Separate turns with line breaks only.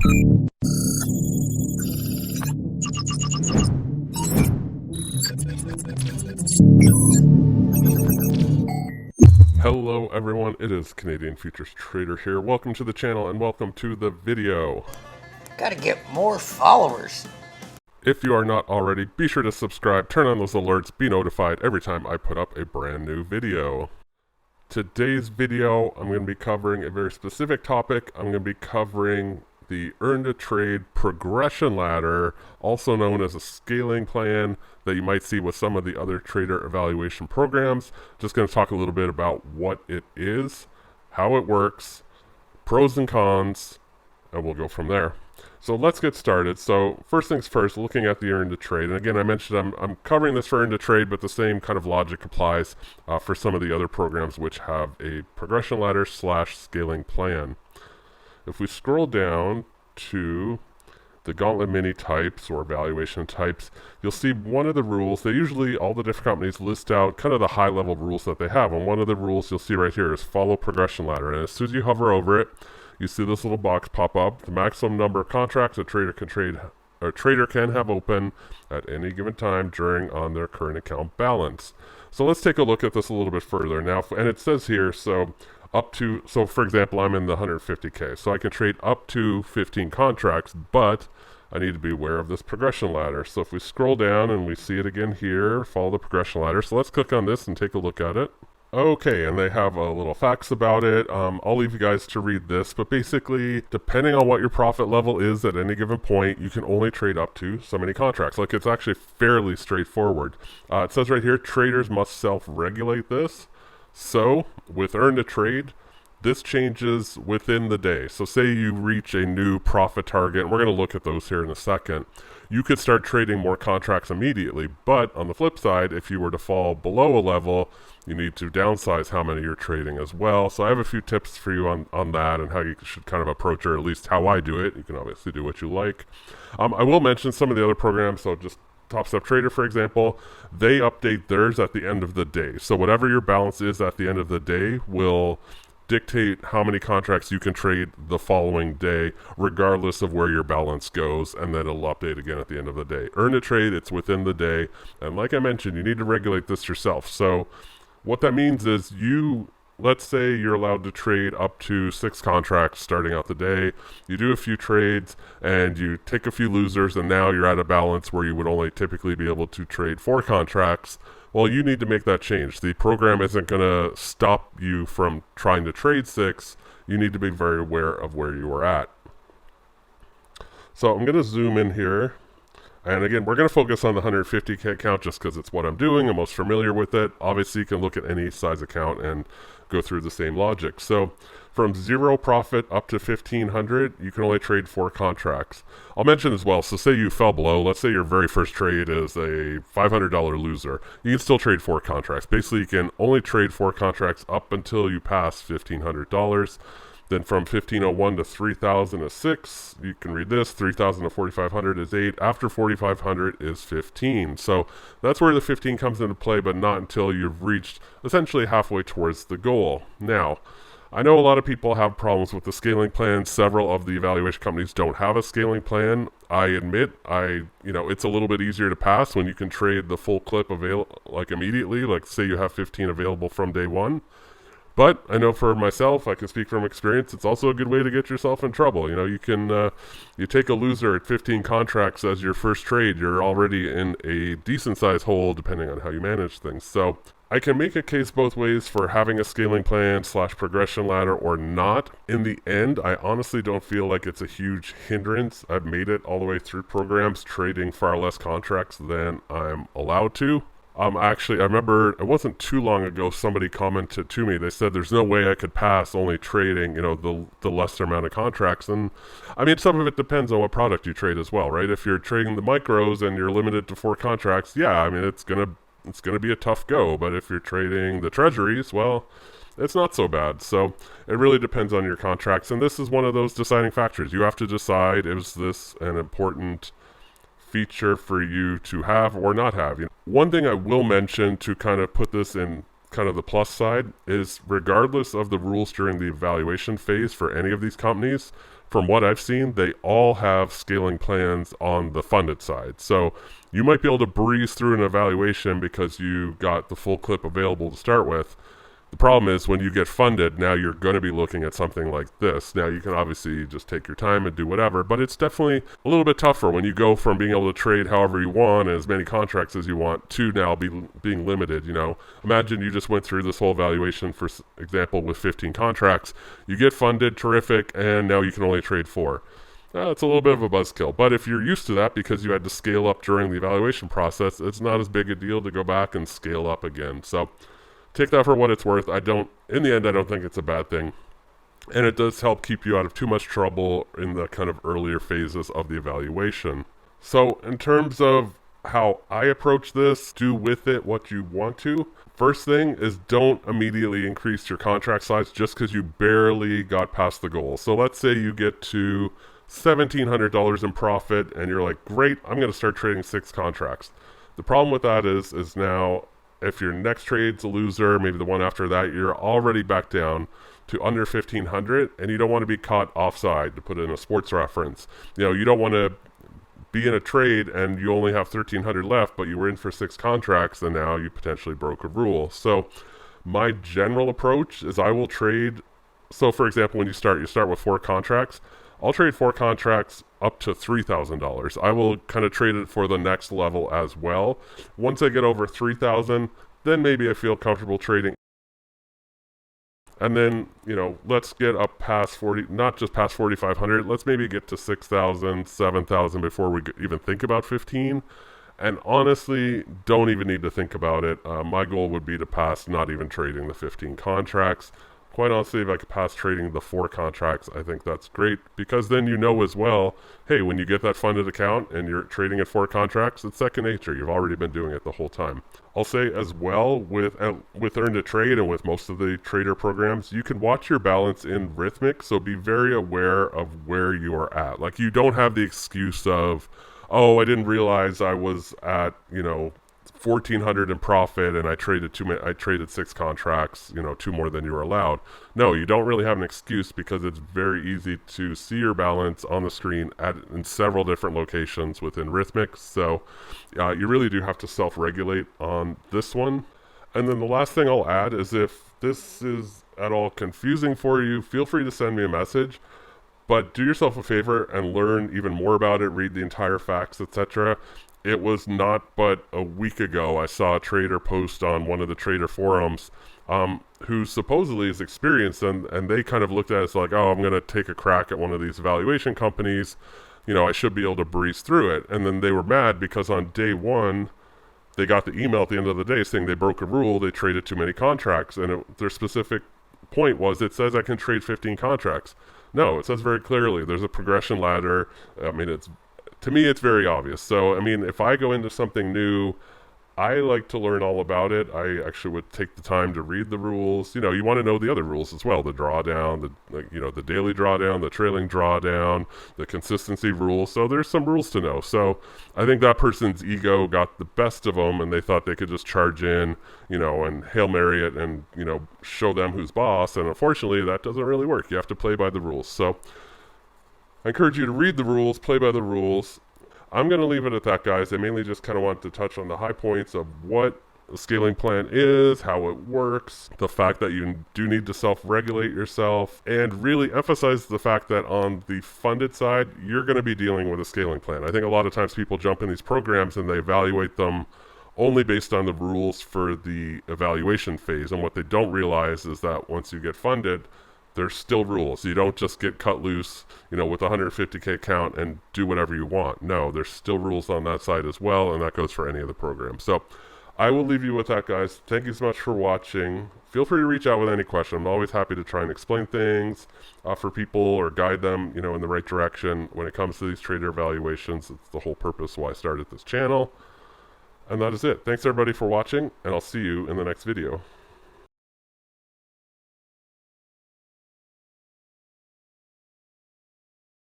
Hello everyone, it is Canadian Futures Trader here. Welcome to the channel and welcome to the video.
Gotta get more followers.
If you are not already, be sure to subscribe, turn on those alerts, be notified every time I put up a brand new video. Today's video, I'm going to be covering a very specific topic. I'm going to be covering the Earn2Trade Progression Ladder, also known as a scaling plan that you might see with some of the other trader evaluation programs. Just going to talk a little bit about what it is, how it works, pros and cons, and we'll go from there. So let's get started. So first things first, looking at the Earn2Trade. And again, I mentioned I'm covering this for Earn2Trade, but the same kind of logic applies for some of the other programs which have a progression ladder / scaling plan. If we scroll down to the gauntlet mini types or evaluation types, you'll see one of the rules. They usually, all the different companies list out kind of the high level rules that they have. And one of the rules you'll see right here is follow progression ladder. And as soon as you hover over it, you see this little box pop up. The maximum number of contracts a trader can have open at any given time on their current account balance. So let's take a look at this a little bit further now. And it says here, so for example, I'm in the 150K, so I can trade up to 15 contracts, but I need to be aware of this progression ladder. So if we scroll down and we see it again here, follow the progression ladder. So let's click on this and take a look at it. Okay, and they have a little facts about it. I'll leave you guys to read this, but basically, depending on what your profit level is at any given point, you can only trade up to so many contracts. Like, it's actually fairly straightforward. It says right here, traders must self-regulate this. So, with Earn2Trade, this changes within the day. So say you reach a new profit target, and we're going to look at those here in a second. You could start trading more contracts immediately, but on the flip side, if you were to fall below a level, you need to downsize how many you're trading as well. So I have a few tips for you on that and how you should kind of approach it, or at least how I do it. You can obviously do what you like. I will mention some of the other programs, so just TopStep Trader, for example, they update theirs at the end of the day. So whatever your balance is at the end of the day will dictate how many contracts you can trade the following day, regardless of where your balance goes, and then it'll update again at the end of the day. Earn2Trade, it's within the day, and like I mentioned, you need to regulate this yourself. So what that means is let's say you're allowed to trade up to 6 contracts starting out the day. You do a few trades and you take a few losers, and now you're at a balance where you would only typically be able to trade 4 contracts. Well, you need to make that change. The program isn't going to stop you from trying to trade 6. You need to be very aware of where you are at. So I'm going to zoom in here. And again, we're going to focus on the 150K account just because it's what I'm doing. I'm most familiar with it. Obviously, you can look at any size account and go through the same logic. So from 0 profit up to 1,500, you can only trade 4 contracts. I'll mention as well, so say you fell below. Let's say your very first trade is a $500 loser. You can still trade 4 contracts. Basically, you can only trade 4 contracts up until you pass $1,500. Then from 1501 to 3000 is 6. You can read this. 3000 to 4500 is 8. After 4500 is 15. So that's where the 15 comes into play, but not until you've reached essentially halfway towards the goal. Now, I know a lot of people have problems with the scaling plan. Several of the evaluation companies don't have a scaling plan. I admit, it's a little bit easier to pass when you can trade the full clip immediately. Like say you have 15 available from day one. But I know for myself, I can speak from experience, it's also a good way to get yourself in trouble. You can, you take a loser at 15 contracts as your first trade, you're already in a decent sized hole depending on how you manage things. So I can make a case both ways for having a scaling plan / progression ladder or not. In the end, I honestly don't feel like it's a huge hindrance. I've made it all the way through programs trading far less contracts than I'm allowed to. Actually, I remember it wasn't too long ago somebody commented to me. They said there's no way I could pass only trading, the lesser amount of contracts. And I mean, some of it depends on what product you trade as well, right? If you're trading the micros and you're limited to 4 contracts, yeah, I mean, it's gonna be a tough go. But if you're trading the treasuries, well, it's not so bad. So it really depends on your contracts. And this is one of those deciding factors. You have to decide, is this an important feature for you to have or not have? One thing I will mention to kind of put this in kind of the plus side is regardless of the rules during the evaluation phase for any of these companies, from what I've seen, they all have scaling plans on the funded side. So you might be able to breeze through an evaluation because you got the full clip available to start with. The problem is when you get funded, now you're going to be looking at something like this. Now you can obviously just take your time and do whatever, but it's definitely a little bit tougher when you go from being able to trade however you want and as many contracts as you want to now being limited. Imagine you just went through this whole evaluation, for example, with 15 contracts. You get funded, terrific, and now you can only trade 4. It's a little bit of a buzzkill, but if you're used to that because you had to scale up during the evaluation process, it's not as big a deal to go back and scale up again. So take that for what it's worth. In the end, I don't think it's a bad thing. And it does help keep you out of too much trouble in the kind of earlier phases of the evaluation. So in terms of how I approach this, do with it what you want to. First thing is don't immediately increase your contract size just because you barely got past the goal. So let's say you get to $1,700 in profit and you're like, great, I'm going to start trading 6 contracts. The problem with that is now, if your next trade's a loser, maybe the one after that, you're already back down to under 1,500, and you don't want to be caught offside, to put in a sports reference. You don't want to be in a trade and you only have 1,300 left, but you were in for 6 contracts, and now you potentially broke a rule. So my general approach is I will trade. So for example, when you start with 4 contracts. I'll trade 4 contracts up to $3,000. I will kind of trade it for the next level as well. Once I get over 3,000, then maybe I feel comfortable trading. And then, let's get up past 40, not just past 4,500. Let's maybe get to 6,000, 7,000 before we even think about 15. And honestly, don't even need to think about it. My goal would be to pass not even trading the 15 contracts. Quite honestly, if I could pass trading the 4 contracts, I think that's great, because then as well, hey, when you get that funded account and you're trading at 4 contracts, it's second nature. You've already been doing it the whole time. I'll say as well, with Earn2Trade and with most of the trader programs, you can watch your balance in Rhythmic, so be very aware of where you are at. Like, you don't have the excuse of, oh, I didn't realize I was at, 1,400 in profit and I traded 6 contracts, 2 more than you were allowed. No, you don't really have an excuse, because it's very easy to see your balance on the screen in several different locations within Rhythmic. So you really do have to self-regulate on this one. And then the last thing I'll add is, if this is at all confusing for you, feel free to send me a message. But do yourself a favor and learn even more about it, read the entire facts, etc. It was not but a week ago I saw a trader post on one of the trader forums who supposedly is experienced, and they kind of looked at it as like, oh, I'm going to take a crack at one of these evaluation companies. I should be able to breeze through it. And then they were mad because on day 1, they got the email at the end of the day saying they broke a rule, they traded too many contracts, and their specific point was, it says I can trade 15 contracts. No, it says very clearly there's a progression ladder. To me, it's very obvious. So, if I go into something new, I like to learn all about it. I actually would take the time to read the rules. You want to know the other rules as well. The drawdown, the daily drawdown, the trailing drawdown, the consistency rules. So there's some rules to know. So I think that person's ego got the best of them, and they thought they could just charge in, and Hail Mary it and, show them who's boss. And unfortunately, that doesn't really work. You have to play by the rules. So I encourage you to read the rules, play by the rules. I'm going to leave it at that, guys. I mainly just kind of want to touch on the high points of what a scaling plan is, how it works, the fact that you do need to self-regulate yourself, and really emphasize the fact that on the funded side, you're going to be dealing with a scaling plan. I think a lot of times people jump in these programs and they evaluate them only based on the rules for the evaluation phase, and what they don't realize is that once you get funded, there's still rules. You don't just get cut loose, with a 150K account and do whatever you want. No, there's still rules on that side as well, and that goes for any of the programs. So I will leave you with that, guys. Thank you so much for watching. Feel free to reach out with any question. I'm always happy to try and explain things for people or guide them, in the right direction when it comes to these trader evaluations. It's the whole purpose why I started this channel. And that is it. Thanks everybody for watching, and I'll see you in the next video.